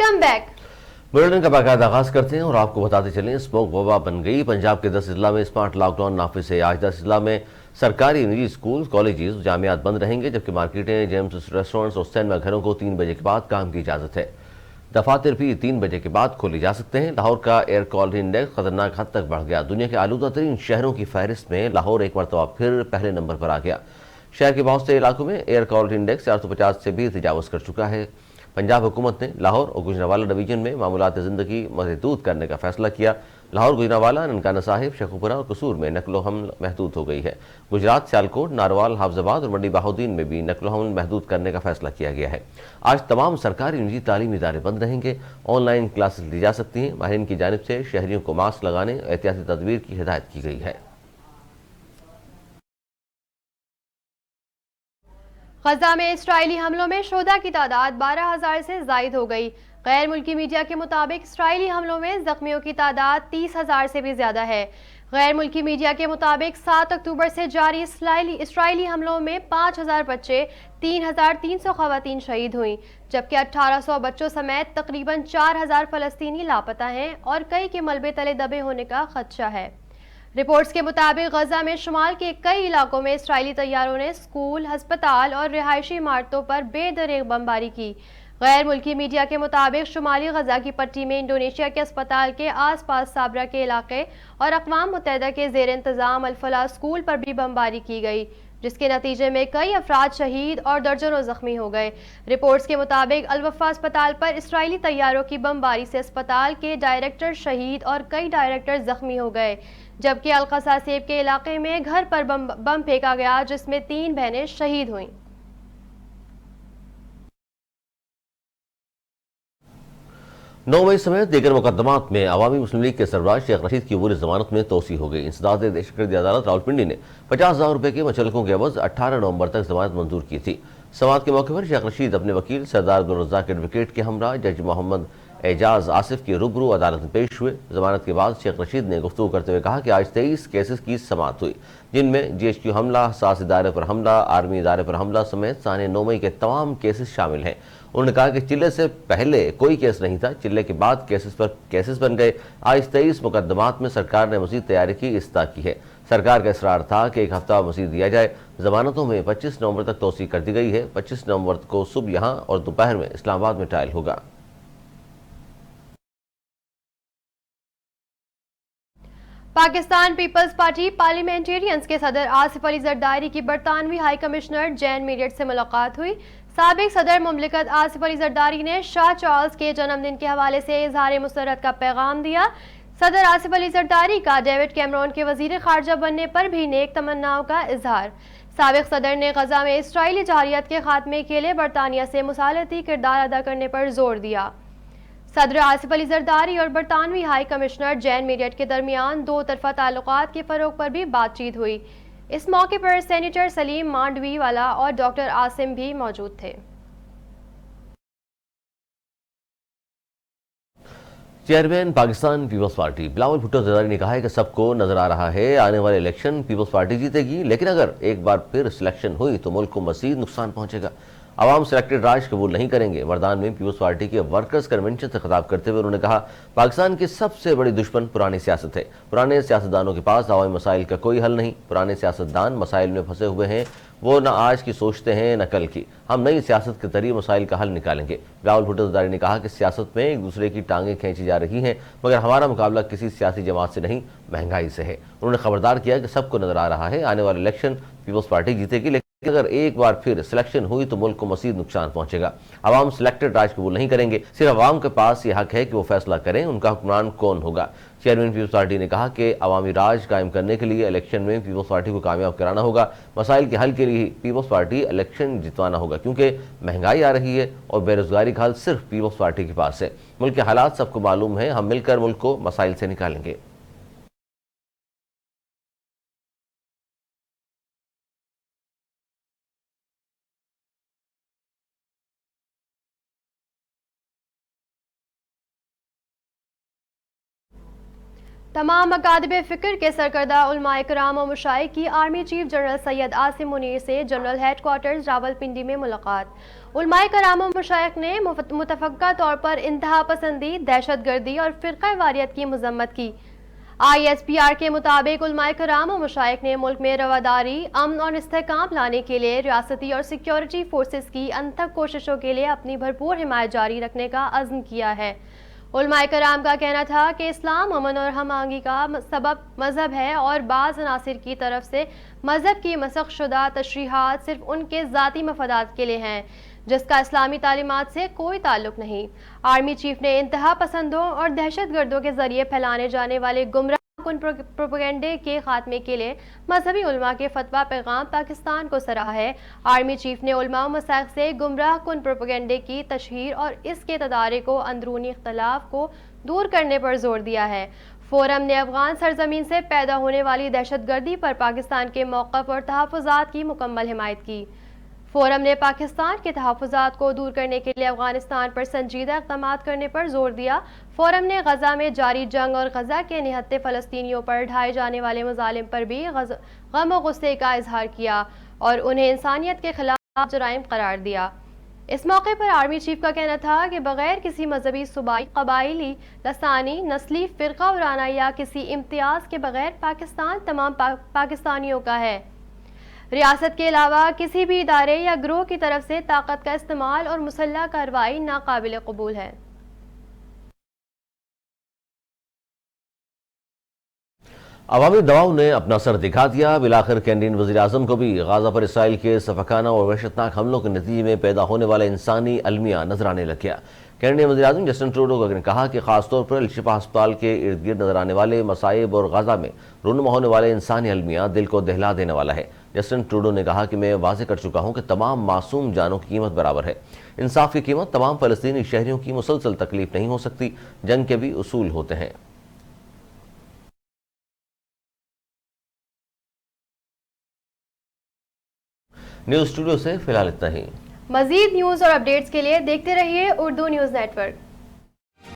Welcome back. Bulletin का बाकायदा आगाज करते हैं और आपको बताते चलें, स्मोक वबा बन गई। पंजाब के 10 जिला में स्मार्ट लॉकडाउन नाफिज है। आज 10 जिला में सरकारी निजी स्कूल, कॉलेजेस, जामियात बंद रहेंगे, जबकि मार्केटें, जिम्स, रेस्टोरेंट्स और सिनेमा घरों को 3 बजे के बाद काम की इजाजत है। दफातर भी 3 बजे के बाद खोले जा सकते हैं। लाहौर का एयर क्वालिटी इंडेक्स खतरनाक हद तक बढ़ गया। दुनिया के आलूदा तरीन शहरों की फहरिस्त में लाहौर एक मरतबा फिर पहले नंबर पर आ गया। शहर के बहुत से इलाकों में एयर क्वालिटी इंडेक्स 450 से भी तजावज़ कर चुका है। पंजाब हुकूमत ने लाहौर और गुजरांवाला डिवीजन में मामूलात ज़िंदगी महदूद करने का फैसला किया। लाहौर, गुजरांवाला, ननकाना साहिब, शेखुपुरा और कसूर में नकलो हमल महदूद हो गई है। गुजरात, सियालकोट, नारवाल, हाफजाबाद और मंडी बहाउद्दीन में भी नकलो हमल महदूद करने का फैसला किया गया है। आज तमाम सरकारी निजी तालीमी इदारे बंद रहेंगे। ऑनलाइन क्लासेस ली जा सकती हैं। माहिरीन की जानिब से शहरियों को मास्क लगाने और एहतियाती तदबीर की हिदायत की गई है। गजा में इस्राइली हमलों में शुहदा की तादाद 12,000 से जायद हो गई। गैर मुल्की मीडिया के मुताबिक इस्राइली हमलों में जख्मियों की तादाद 30,000 से भी ज्यादा है। गैर मुल्की मीडिया के मुताबिक 7 अक्टूबर से जारी इस्राइली हमलों में 5,000 बच्चे, 3,300 खवातीन शहीद हुई, जबकि 1,800 बच्चों समेत तकरीबन 4,000 फलस्तीनी लापता हैं और कई के मलबे तले दबे होने का खदशा है। रिपोर्ट्स के मुताबिक गजा में शुमाल के कई इलाकों में इस्राइली तैयारों ने स्कूल, अस्पताल और रिहायशी इमारतों पर बेदरेग बमबारी की। गैर मुल्की मीडिया के मुताबिक शुमाली गजा की पट्टी में इंडोनेशिया के अस्पताल के आसपास साबरा के इलाके और अक़वाम मुत्तहिदा के ज़ेर इंतज़ाम अल-फलाह स्कूल पर भी बमबारी की गई, जिसके नतीजे में कई अफराद शहीद और दर्जनों जख्मी हो गए। रिपोर्ट्स के मुताबिक अल-वफ़ा अस्पताल पर इस्राइली तैयारों की बमबारी से अस्पताल के डायरेक्टर शहीद और कई डायरेक्टर जख्मी हो गए, जबकि अल-क़सा सेब के इलाके में घर पर बम फेंका गया, जिसमें 3 बहनें शहीद हुईं। नौ मई समेत दीगर मुकदमात में अवामी मुस्लिम लीग के सरबराह शेख रशीद की अबूरी जमानत में तोसी हो गई। इंसदाद दहशतगर्दी अदालत रावलपिंडी ने 50,000 रुपये के मुचलकों के अवज 18 नवंबर तक जमानत मंजूर की थी। समाअत के मौके पर शेख रशीद अपने वकील सरदार अब्दुल रज़्ज़ाक एडवोकेट के हमरा जज मोहम्मद एजाज आसिफ की रूबरू अदालत में पेश हुए। जमानत के बाद शेख रशीद ने गुफ्तगू करते हुए कहा कि आज 23 केसेस की समाअत हुई, जिनमें GHQ हमला, सास इदारे पर हमला, आर्मी इदारे पर हमला समेत साने 9 मई के तमाम केसेस शामिल हैं। उन्होंने कहा कि चिल्ले से पहले कोई केस नहीं था, चिल्ले के बाद केसेस बन गए। आज 23 मुकदमात में सरकार ने मजीद तैयारी की इस्ता की है। सरकार का इसरार था कि 1 हफ्ता मजीद दिया जाए। जमानतों में 25 नवंबर तक तोसी कर दी गई है। 25 नवंबर को सुबह यहाँ और दोपहर में इस्लामाबाद में ट्रायल होगा। पाकिस्तान पीपल्स पार्टी पार्लियामेंटेरियंस के सदर आसिफ अली जरदारी की बरतानवी हाई कमिश्नर जैन मीडियट से मुलाकात हुई। साबिक सदर मुमलिकत आसिफ अली जरदारी ने शाह चार्ल्स के जन्मदिन के हवाले से इजहार मुसर्रत का पैगाम दिया। सदर आसिफ अली जरदारी का डेविड कैमरॉन के वजीर खारजा बनने पर भी नेक तमन्नाओं का इजहार। साबिक सदर ने गजा में इसराइली जहारियत के खात्मे के लिए बरतानिया से मुसालती किरदार अदा करने पर जोर दिया। सदर आसिफ अली जरदारी और बरतानवी हाई कमिश्नर जैन मीडियट के दरमियान दो तरफा ताल्लुकात के फरोग पर भी बातचीत हुई। इस मौके पर सेनेटर सलीम मांडवी वाला और डॉक्टर आसिम भी मौजूद थे। चेयरमैन पाकिस्तान पीपल्स पार्टी बिलावल भुट्टो जरदारी ने कहा है कि सबको नजर आ रहा है आने वाले इलेक्शन पीपल्स पार्टी जीतेगी, लेकिन अगर एक बार फिर सिलेक्शन हुई तो मुल्क को मजीद नुकसान पहुंचेगा। आवाम सिलेक्टेड राज कबूल नहीं करेंगे। मर्दान में पीपल्स पार्टी के वर्कर्स कन्वेंशन से खिताब करते हुए उन्होंने कहा, पाकिस्तान की सबसे बड़ी दुश्मन पुरानी सियासत है। पुराने सियासतदानों के पास अवामी मसाइल का कोई हल नहीं। पुराने सियासतदान मसाइल में फंसे हुए हैं। वो न आज की सोचते हैं न कल की। हम नई सियासत के जरिए मसाइल का हल निकालेंगे। बिलावल भुट्टो जरदारी ने कहा कि सियासत में एक दूसरे की टांगें खींची जा रही हैं, मगर हमारा मुकाबला किसी सियासी जमात से नहीं, महंगाई से है। उन्होंने खबरदार किया कि सबको नजर आ रहा है आने वाले इलेक्शन पीपल्स पार्टी जीतेगी, लेकिन अगर एक बार फिर सिलेक्शन हुई तो मुल्क को मजीद नुकसान पहुंचेगा। अवाम सिलेक्टेड राज कबूल नहीं करेंगे। सिर्फ अवाम के पास यह हक है कि वो फैसला करें उनका हुक्मरान कौन होगा। चेयरमैन पीपल्स पार्टी ने कहा कि अवामी राज कायम करने के लिए इलेक्शन में पीपल्स पार्टी को कामयाब कराना होगा। मसाइल के हल के लिए पीपल्स पार्टी इलेक्शन जितवाना होगा, क्योंकि महंगाई आ रही है और बेरोजगारी का हल सिर्फ पीपल्स पार्टी के पास है। मुल्क के हालात सबको मालूम है। हम मिलकर मुल्क को मसाइल से निकालेंगे। तमाम अकादब फ़िक्र के सरकर्दा उलमाए कराम और मशाइख की army chief general Syed Asim Munir से जनरल हेडक्वार्टर्स रावलपिंडी में मुलाकात। उलमाए कराम और मशाइख ने मुतफ़क्का तौर पर इंतहा पसंदी, दहशतगर्दी और फ़िरक़ा वारियत की मज़म्मत की। ISPR के मुताबिक उलमाए कराम और मशाइख ने मुल्क में रवादारी, अमन और इस्तेहकाम लाने के लिए रियासती और सिक्योरिटी फोर्सेस की अनथक कोशिशों के लिए अपनी भरपूर हिमायत जारी रखने का अज़्म किया है। उलमाए कराम का कहना था कि इस्लाम अमन और हम आहंगी का सबब मज़हब है और बाज़ अनासिर की तरफ से मज़हब की मसख़ शुदा तशरीहात सिर्फ उनके ज़ाती मफादात के लिए हैं, जिसका इस्लामी तालीमात से कोई ताल्लुक़ नहीं। आर्मी चीफ ने इंतहा पसंदों और दहशतगर्दों के ज़रिए फैलाने जाने वाले गुमराह कुन प्रोपेगेंडे के खात्मे के लिए मजहबी उलमा के फतवा पैगाम पाकिस्तान को सराहा है। आर्मी चीफ ने उलमा मसाइख से गुमराह कुन प्रोपेगेंडे की तशहीर और इसके तदारिक को अंदरूनी इख्तलाफ को दूर करने पर जोर दिया है। फोरम ने अफगान सरजमीन से पैदा होने वाली दहशतगर्दी पर पाकिस्तान के मौक़िफ़ और तहफ़्फ़ुज़ात की मुकम्मल हिमायत की। फोरम ने पाकिस्तान के तहफ़्फ़ुज़ात को दूर करने के लिए अफगानिस्तान पर संजीदा इक़दामात करने पर जोर दिया। फोरम ने गज़ा में जारी जंग और गज़ा के निहत्ते फ़लस्तीनियों पर ढाए जाने वाले मज़ालिम पर भी गम और गुस्से का इजहार किया और उन्हें इंसानियत के खिलाफ जराइम करार दिया। इस मौके पर आर्मी चीफ का कहना था कि बगैर किसी मजहबी, सूबाई, कबाइली, लसानी, नस्ली, फ़िरका वाराना या किसी इम्तियाज़ के बगैर पाकिस्तान तमाम पाकिस्तानियों का है। रियासत के अलावा किसी भी इदारे या ग्रोह की तरफ से ताकत का इस्तेमाल और मुसल्लह कार्रवाई नाकाबिल कबूल है। अवामी दबाव ने अपना असर दिखा दिया। बिलाखिर कैंटीन वज़ीर आज़म को भी गाज़ा पर इसराइल के सफाकाना और वहशतनाक हमलों के नतीजे में पैदा होने वाला इंसानी अलमिया नजर आने लग गया। कैनेडियन वज़ीर आज़म जस्टिन ट्रूडो ने कहा कि खासतौर पर अल-शिफा अस्पताल के इर्द गिर्द नजर आने वाले मसाइब और गाज़ा में रूनुमा होने वाले इंसानी अलमिया दिल को दहला देने वाला है। जस्टिन ट्रूडो ने कहा कि मैं वाज़ेह कर चुका हूँ कि तमाम मासूम जानों की कीमत बराबर है। इंसाफ की कीमत तमाम फ़लस्तीनी शहरियों की मुसलसल तकलीफ नहीं हो सकती। जंग के भी उसूल होते हैं। न्यूज़ स्टूडियो से फिलहाल इतना ही। मज़ीद न्यूज़ और अपडेट्स के लिए देखते रहिए उर्दू न्यूज़ नेटवर्क।